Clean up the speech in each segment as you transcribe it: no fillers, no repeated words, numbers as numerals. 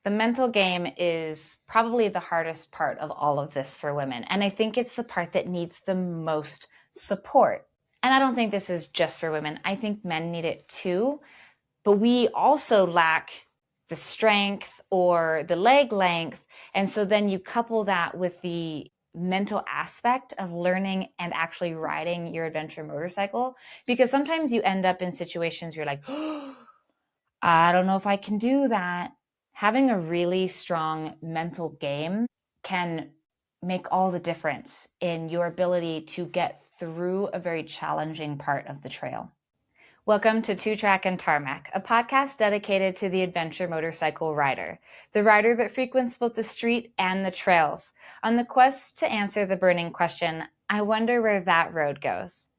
The mental game is probably the hardest part of all of this for women. And I think it's the part that needs the most support. And I don't think this is just for women. I think men need it too. But we also lack the strength or the leg length. And so then you couple that with the mental aspect of learning and actually riding your adventure motorcycle. Because sometimes you end up in situations where you're like, oh, I don't know if I can do that. Having a really strong mental game can make all the difference in your ability to get through a very challenging part of the trail. Welcome to Two Track and Tarmac, a podcast dedicated to the adventure motorcycle rider, the rider that frequents both the street and the trails, on the quest to answer the burning question, I wonder where that road goes.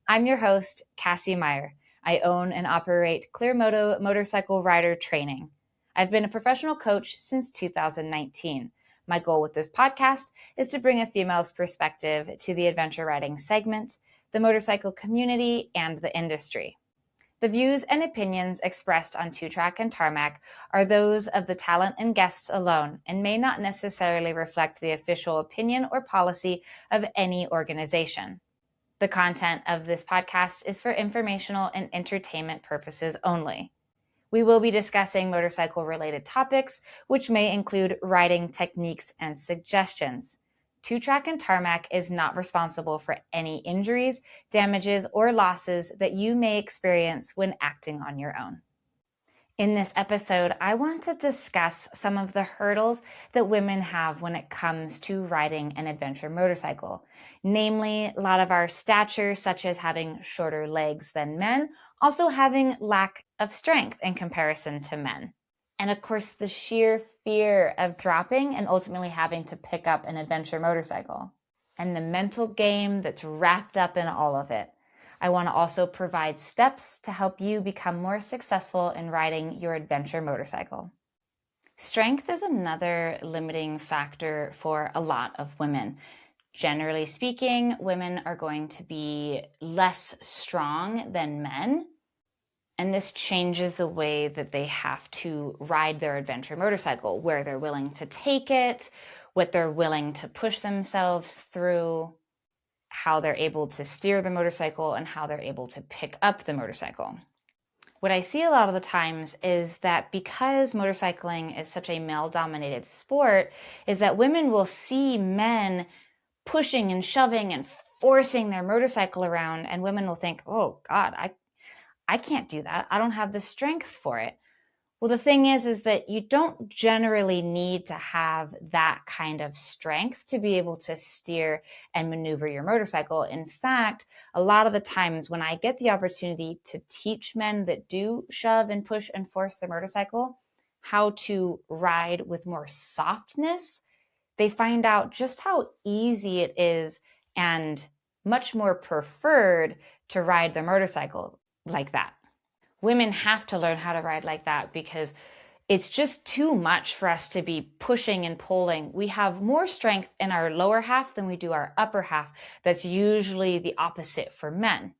I'm your host, Cassie Meyer. I own and operate Clearmoto Motorcycle Rider Training. I've been a professional coach since 2019. My goal with this podcast is to bring a female's perspective to the adventure riding segment, the motorcycle community, and the industry. The views and opinions expressed on Two Track and Tarmac are those of the talent and guests alone and may not necessarily reflect the official opinion or policy of any organization. The content of this podcast is for informational and entertainment purposes only. We will be discussing motorcycle-related topics, which may include riding techniques and suggestions. Two Track and Tarmac is not responsible for any injuries, damages, or losses that you may experience when acting on your own. In this episode, I want to discuss some of the hurdles that women have when it comes to riding an adventure motorcycle. Namely, a lot of our stature, such as having shorter legs than men, also having lack of strength in comparison to men. And of course, the sheer fear of dropping and ultimately having to pick up an adventure motorcycle. And the mental game that's wrapped up in all of it. I want to also provide steps to help you become more successful in riding your adventure motorcycle. Strength is another limiting factor for a lot of women. Generally speaking, women are going to be less strong than men, and this changes the way that they have to ride their adventure motorcycle, where they're willing to take it, what they're willing to push themselves through, how they're able to steer the motorcycle, and how they're able to pick up the motorcycle. What I see a lot of the times is that because motorcycling is such a male-dominated sport, is that women will see men pushing and shoving and forcing their motorcycle around, and women will think, oh God, I can't do that. I don't have the strength for it. Well, the thing is that you don't generally need to have that kind of strength to be able to steer and maneuver your motorcycle. In fact, a lot of the times when I get the opportunity to teach men that do shove and push and force their motorcycle how to ride with more softness, they find out just how easy it is and much more preferred to ride their motorcycle like that. Women have to learn how to ride like that because it's just too much for us to be pushing and pulling. We have more strength in our lower half than we do our upper half. That's usually the opposite for men.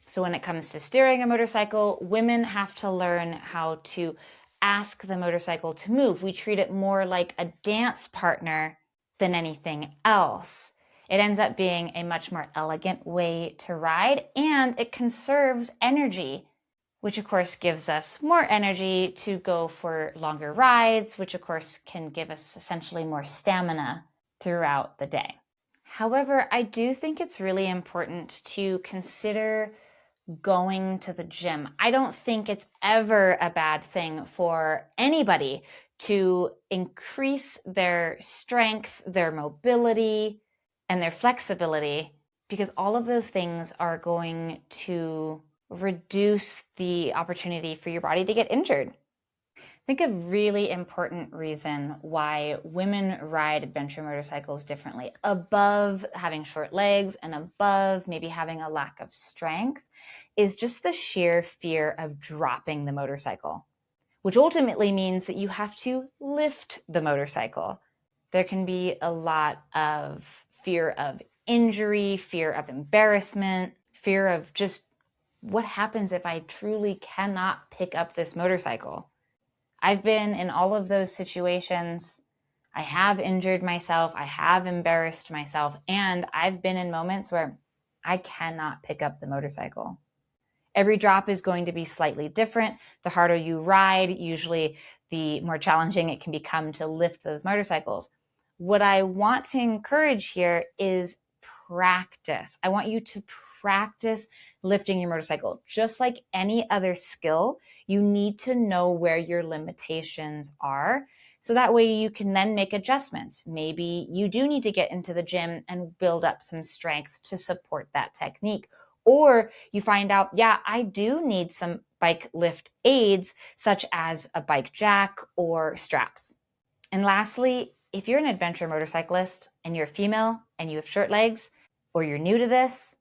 So when it comes to steering a motorcycle, women have to learn how to ask the motorcycle to move. We treat it more like a dance partner than anything else. It ends up being a much more elegant way to ride, and it conserves energy, which of course gives us more energy to go for longer rides, which of course can give us essentially more stamina throughout the day. However, I do think it's really important to consider going to the gym. I don't think it's ever a bad thing for anybody to increase their strength, their mobility, and their flexibility, because all of those things are going to reduce the opportunity for your body to get injured. I think a really important reason why women ride adventure motorcycles differently, above having short legs and above maybe having a lack of strength, is just the sheer fear of dropping the motorcycle, which ultimately means that you have to lift the motorcycle. There can be a lot of fear of injury, fear of embarrassment, fear of just what happens if I truly cannot pick up this motorcycle. I've been in all of those situations. I have injured myself. I have embarrassed myself. And I've been in moments where I cannot pick up the motorcycle. Every drop is going to be slightly different. The harder you ride, usually the more challenging it can become to lift those motorcycles. What I want to encourage here is practice. I want you to practice lifting your motorcycle. Just like any other skill, you need to know where your limitations are. So that way you can then make adjustments. Maybe you do need to get into the gym and build up some strength to support that technique. Or you find out, yeah, I do need some bike lift aids, such as a bike jack or straps. And lastly, if you're an adventure motorcyclist and you're female and you have short legs, or you're new to this,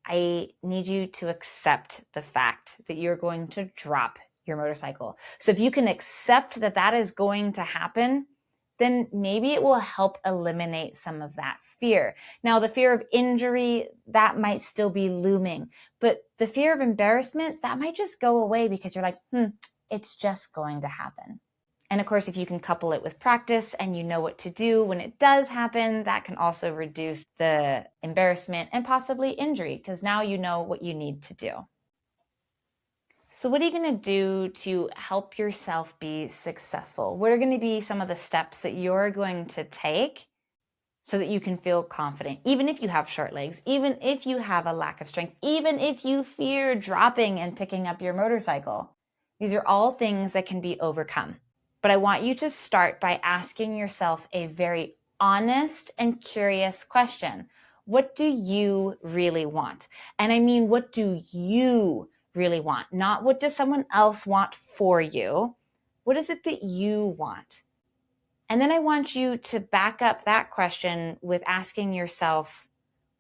I need you to accept the fact that you're going to drop your motorcycle. So if you can accept that that is going to happen, then maybe it will help eliminate some of that fear. Now, the fear of injury, that might still be looming, but the fear of embarrassment, that might just go away because you're like, it's just going to happen. And of course, if you can couple it with practice and you know what to do when it does happen, that can also reduce the embarrassment and possibly injury because now you know what you need to do. So what are you going to do to help yourself be successful? What are going to be some of the steps that you're going to take so that you can feel confident, even if you have short legs, even if you have a lack of strength, even if you fear dropping and picking up your motorcycle? These are all things that can be overcome. But I want you to start by asking yourself a very honest and curious question. What do you really want? And I mean, what do you really want? Not what does someone else want for you? What is it that you want? And then I want you to back up that question with asking yourself,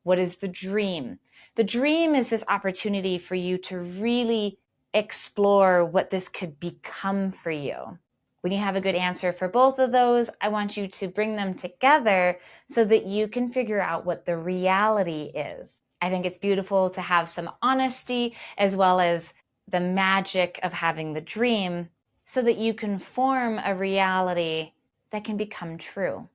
what is the dream? The dream is this opportunity for you to really explore what this could become for you. When you have a good answer for both of those, I want you to bring them together so that you can figure out what the reality is. I think it's beautiful to have some honesty as well as the magic of having the dream so that you can form a reality that can become true.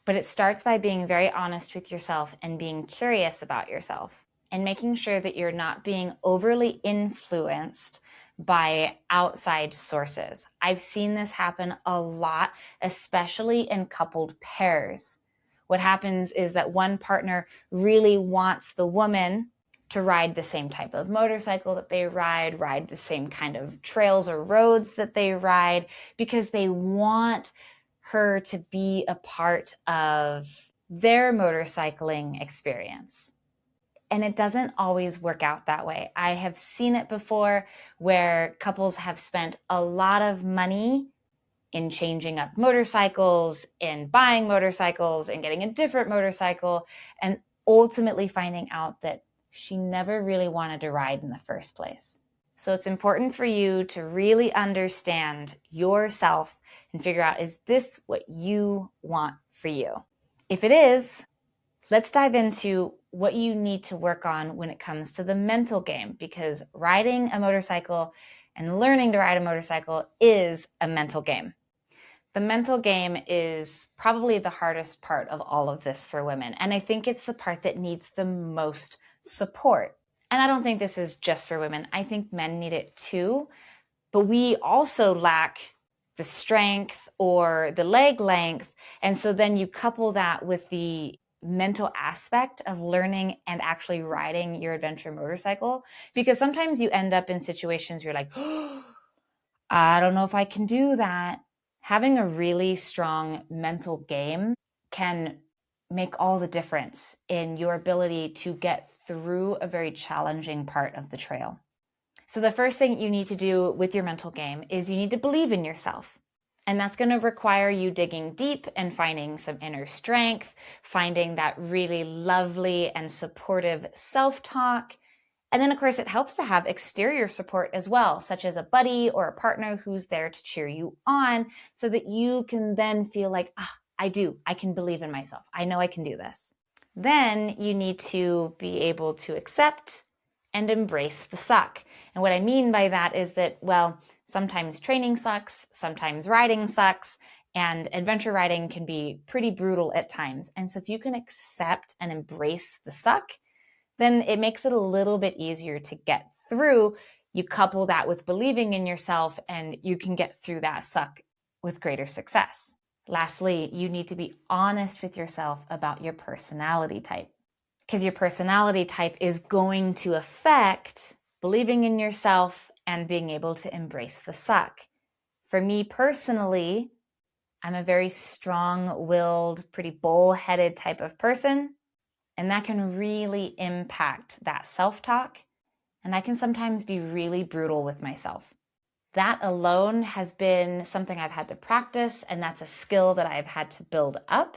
But it starts by being very honest with yourself and being curious about yourself and making sure that you're not being overly influenced by outside sources. I've seen this happen a lot, especially in coupled pairs. What happens is that one partner really wants the woman to ride the same type of motorcycle that they ride the same kind of trails or roads that they ride, because they want her to be a part of their motorcycling experience. And it doesn't always work out that way. I have seen it before where couples have spent a lot of money in changing up motorcycles, in buying motorcycles, and getting a different motorcycle, and ultimately finding out that she never really wanted to ride in the first place. So it's important for you to really understand yourself and figure out, is this what you want for you? If it is, let's dive into what you need to work on when it comes to the mental game, because riding a motorcycle and learning to ride a motorcycle is a mental game. The mental game is probably the hardest part of all of this for women. And I think it's the part that needs the most support. And I don't think this is just for women. I think men need it too. But we also lack the strength or the leg length. And so then you couple that with the mental aspect of learning and actually riding your adventure motorcycle, because sometimes you end up in situations where you're like, oh, I don't know if I can do that. Having a really strong mental game can make all the difference in your ability to get through a very challenging part of the trail. So the first thing you need to do with your mental game is you need to believe in yourself. And that's going to require you digging deep and finding some inner strength, finding that really lovely and supportive self-talk. And then, of course, it helps to have exterior support as well, such as a buddy or a partner who's there to cheer you on so that you can then feel like, I can believe in myself. I know I can do this. Then you need to be able to accept and embrace the suck. And what I mean by that is that, well, Sometimes training sucks, sometimes riding sucks, and adventure riding can be pretty brutal at times. And so if you can accept and embrace the suck, then it makes it a little bit easier to get through. You couple that with believing in yourself, and you can get through that suck with greater success. Lastly, you need to be honest with yourself about your personality type, because your personality type is going to affect believing in yourself and being able to embrace the suck. For me personally, I'm a very strong-willed, pretty bullheaded type of person, and that can really impact that self-talk, and I can sometimes be really brutal with myself. That alone has been something I've had to practice, and that's a skill that I've had to build up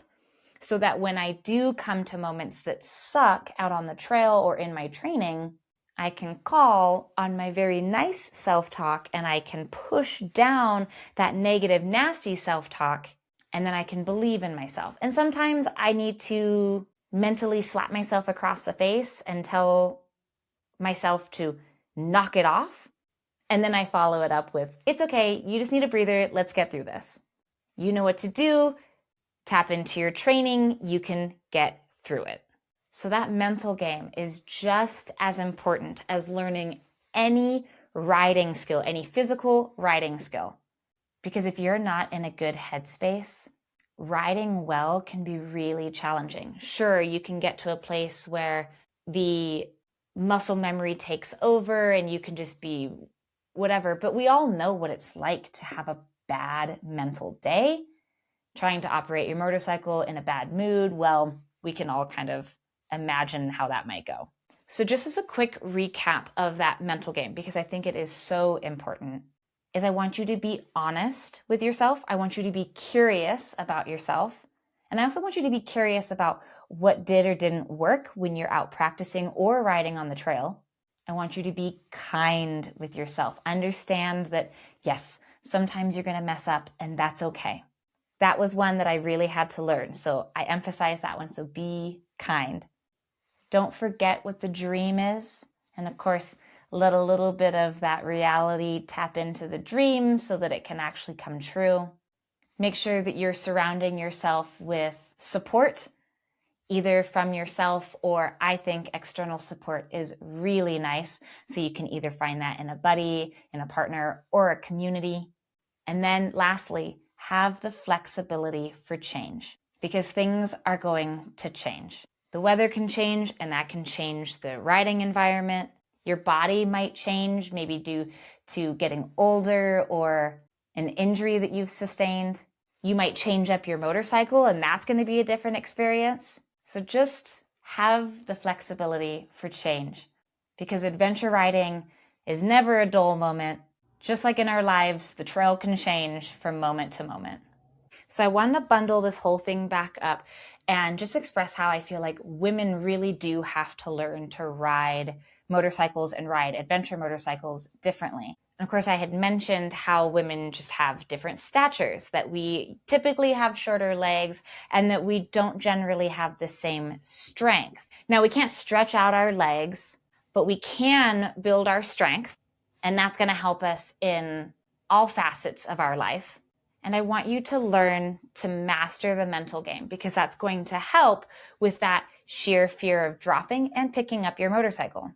so that when I do come to moments that suck out on the trail or in my training, I can call on my very nice self-talk and I can push down that negative, nasty self-talk, and then I can believe in myself. And sometimes I need to mentally slap myself across the face and tell myself to knock it off. And then I follow it up with, it's okay, you just need a breather, let's get through this. You know what to do, tap into your training, you can get through it. So that mental game is just as important as learning any riding skill, any physical riding skill. Because if you're not in a good headspace, riding well can be really challenging. Sure, you can get to a place where the muscle memory takes over and you can just be whatever, but we all know what it's like to have a bad mental day, trying to operate your motorcycle in a bad mood. Well, we can all kind of imagine how that might go. So just as a quick recap of that mental game, because I think it is so important, is I want you to be honest with yourself. I want you to be curious about yourself. And I also want you to be curious about what did or didn't work when you're out practicing or riding on the trail. I want you to be kind with yourself. Understand that, yes, sometimes you're going to mess up and that's okay. That was one that I really had to learn. So I emphasize that one. So be kind. Don't forget what the dream is. And of course, let a little bit of that reality tap into the dream so that it can actually come true. Make sure that you're surrounding yourself with support, either from yourself or I think external support is really nice. So you can either find that in a buddy, in a partner, or a community. And then lastly, have the flexibility for change because things are going to change. The weather can change and that can change the riding environment. Your body might change, maybe due to getting older or an injury that you've sustained. You might change up your motorcycle and that's going to be a different experience. So just have the flexibility for change because adventure riding is never a dull moment. Just like in our lives, the trail can change from moment to moment. So I wanted to bundle this whole thing back up and just express how I feel like women really do have to learn to ride motorcycles and ride adventure motorcycles differently. And of course, I had mentioned how women just have different statures, that we typically have shorter legs and that we don't generally have the same strength. Now, we can't stretch out our legs, but we can build our strength, and that's going to help us in all facets of our life. And I want you to learn to master the mental game because that's going to help with that sheer fear of dropping and picking up your motorcycle.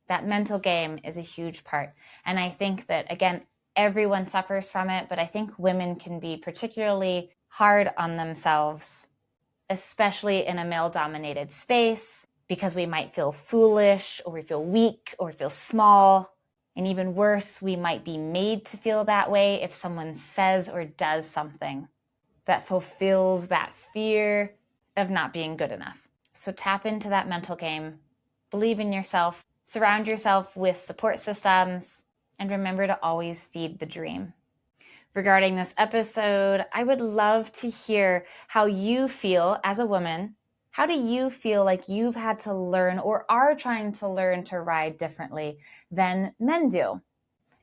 That mental game is a huge part. And I think that, again, everyone suffers from it, but I think women can be particularly hard on themselves, especially in a male-dominated space, because we might feel foolish or we feel weak or we feel small. And even worse, we might be made to feel that way if someone says or does something that fulfills that fear of not being good enough. So tap into that mental game, believe in yourself, surround yourself with support systems, and remember to always feed the dream. Regarding this episode, I would love to hear how you feel as a woman. How do you feel like you've had to learn or are trying to learn to ride differently than men do?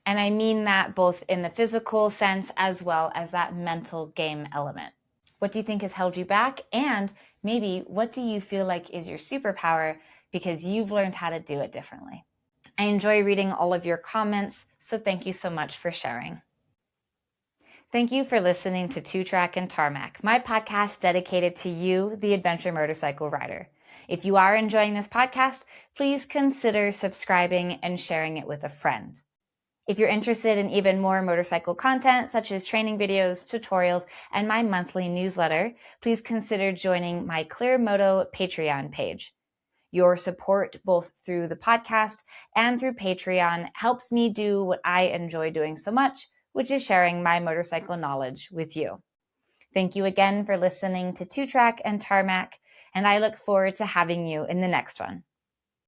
And I mean that both in the physical sense as well as that mental game element. What do you think has held you back? And maybe what do you feel like is your superpower because you've learned how to do it differently? I enjoy reading all of your comments, so thank you so much for sharing. Thank you for listening to Two Track and Tarmac, my podcast dedicated to you, the adventure motorcycle rider. If you are enjoying this podcast, please consider subscribing and sharing it with a friend. If you're interested in even more motorcycle content, such as training videos, tutorials, and my monthly newsletter, please consider joining my ClearMoto Patreon page. Your support, both through the podcast and through Patreon, helps me do what I enjoy doing so much, which is sharing my motorcycle knowledge with you. Thank you again for listening to Two Track and Tarmac, and I look forward to having you in the next one.